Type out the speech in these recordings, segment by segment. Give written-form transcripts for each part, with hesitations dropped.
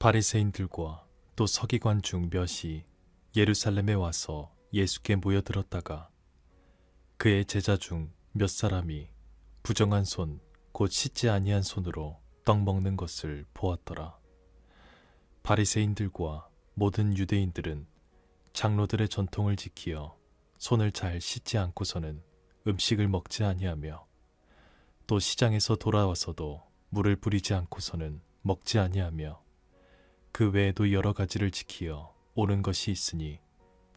바리새인들과 또 서기관 중 몇이 예루살렘에 와서 예수께 모여들었다가 그의 제자 중 몇 사람이 부정한 손 곧 씻지 아니한 손으로 떡 먹는 것을 보았더라. 바리새인들과 모든 유대인들은 장로들의 전통을 지키어 손을 잘 씻지 않고서는 음식을 먹지 아니하며 또 시장에서 돌아와서도 물을 뿌리지 않고서는 먹지 아니하며 그 외에도 여러 가지를 지키어 옳은 것이 있으니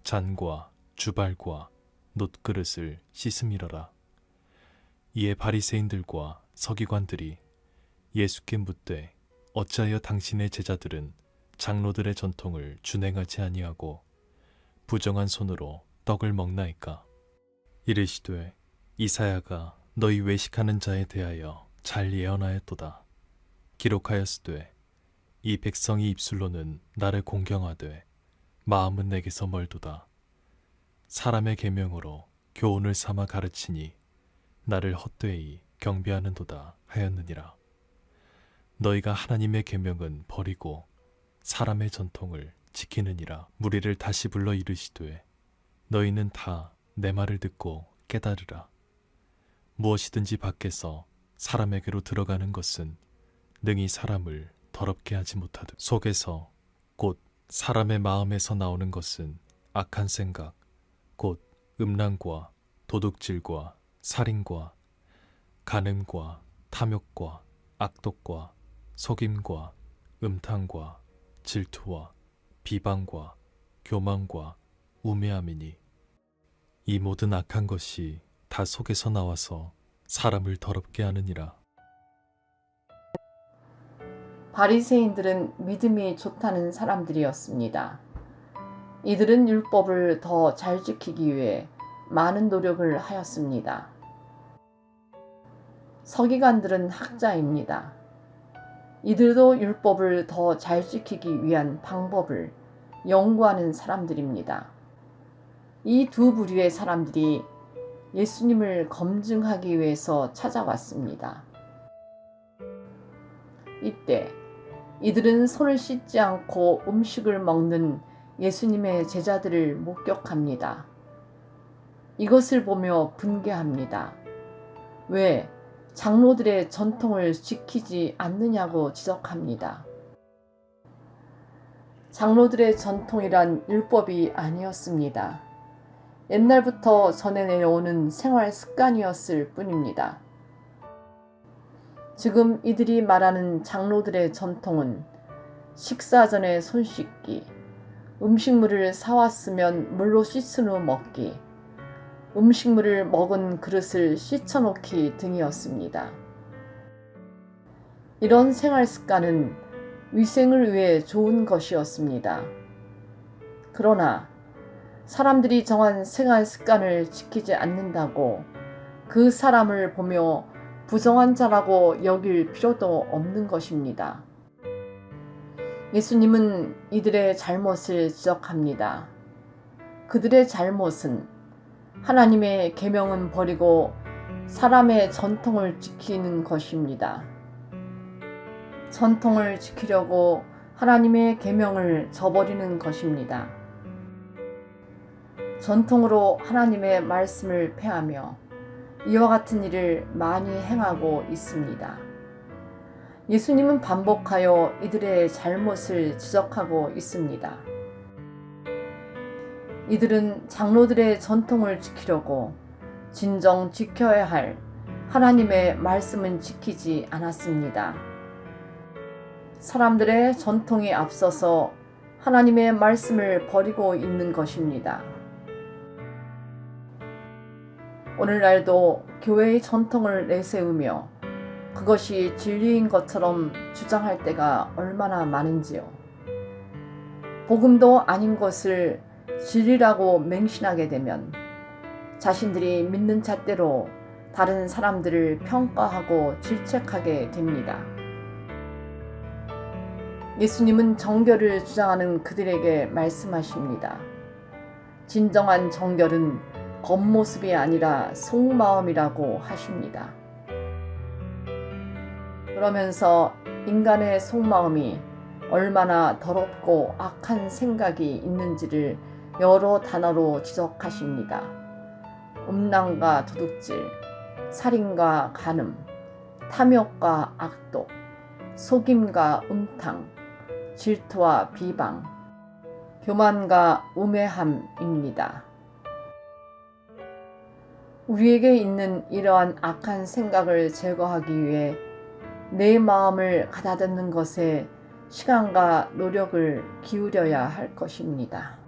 잔과 주발과 놋그릇을 씻음이러라. 이에 바리새인들과 서기관들이 예수께 묻되 어찌하여 당신의 제자들은 장로들의 전통을 준행하지 아니하고 부정한 손으로 떡을 먹나이까? 이르시되 이사야가 너희 외식하는 자에 대하여 잘 예언하였도다. 기록하였으되 이 백성이 입술로는 나를 공경하되 마음은 내게서 멀도다. 사람의 계명으로 교훈을 삼아 가르치니 나를 헛되이 경배하는도다 하였느니라. 너희가 하나님의 계명은 버리고 사람의 전통을 지키느니라. 무리를 다시 불러 이르시되 너희는 다 내 말을 듣고 깨달으라. 무엇이든지 밖에서 사람에게로 들어가는 것은 능히 사람을 더럽게 하지 못하듯 속에서 곧 사람의 마음에서 나오는 것은 악한 생각 곧 음란과 도둑질과 살인과 간음과 탐욕과 악독과 속임과 음탕과 질투와 비방과 교만과 우매함이니 이 모든 악한 것이 다 속에서 나와서 사람을 더럽게 하느니라. 바리새인들은 믿음이 좋다는 사람들이었습니다. 이들은 율법을 더 잘 지키기 위해 많은 노력을 하였습니다. 서기관들은 학자입니다. 이들도 율법을 더 잘 지키기 위한 방법을 연구하는 사람들입니다. 이 두 부류의 사람들이 예수님을 검증하기 위해서 찾아왔습니다. 이때 이들은 손을 씻지 않고 음식을 먹는 예수님의 제자들을 목격합니다. 이것을 보며 분개합니다. 왜 장로들의 전통을 지키지 않느냐고 지적합니다. 장로들의 전통이란 율법이 아니었습니다. 옛날부터 전해내려오는 생활 습관이었을 뿐입니다. 지금 이들이 말하는 장로들의 전통은 식사 전에 손 씻기, 음식물을 사왔으면 물로 씻은 후 먹기, 음식물을 먹은 그릇을 씻어놓기 등이었습니다. 이런 생활 습관은 위생을 위해 좋은 것이었습니다. 그러나 사람들이 정한 생활 습관을 지키지 않는다고 그 사람을 보며 부정한 자라고 여길 필요도 없는 것입니다. 예수님은 이들의 잘못을 지적합니다. 그들의 잘못은 하나님의 계명은 버리고 사람의 전통을 지키는 것입니다. 전통을 지키려고 하나님의 계명을 저버리는 것입니다. 전통으로 하나님의 말씀을 폐하며 이와 같은 일을 많이 행하고 있습니다. 예수님은 반복하여 이들의 잘못을 지적하고 있습니다. 이들은 장로들의 전통을 지키려고 진정 지켜야 할 하나님의 말씀은 지키지 않았습니다. 사람들의 전통이 앞서서 하나님의 말씀을 버리고 있는 것입니다. 오늘날도 교회의 전통을 내세우며 그것이 진리인 것처럼 주장할 때가 얼마나 많은지요. 복음도 아닌 것을 진리라고 맹신하게 되면 자신들이 믿는 잣대로 다른 사람들을 평가하고 질책하게 됩니다. 예수님은 정결을 주장하는 그들에게 말씀하십니다. 진정한 정결은 겉모습이 아니라 속마음이라고 하십니다. 그러면서 인간의 속마음이 얼마나 더럽고 악한 생각이 있는지를 여러 단어로 지적하십니다. 음란과 도둑질, 살인과 간음, 탐욕과 악독, 속임과 음탕, 질투와 비방, 교만과 우매함입니다. 우리에게 있는 이러한 악한 생각을 제거하기 위해 내 마음을 가다듬는 것에 시간과 노력을 기울여야 할 것입니다.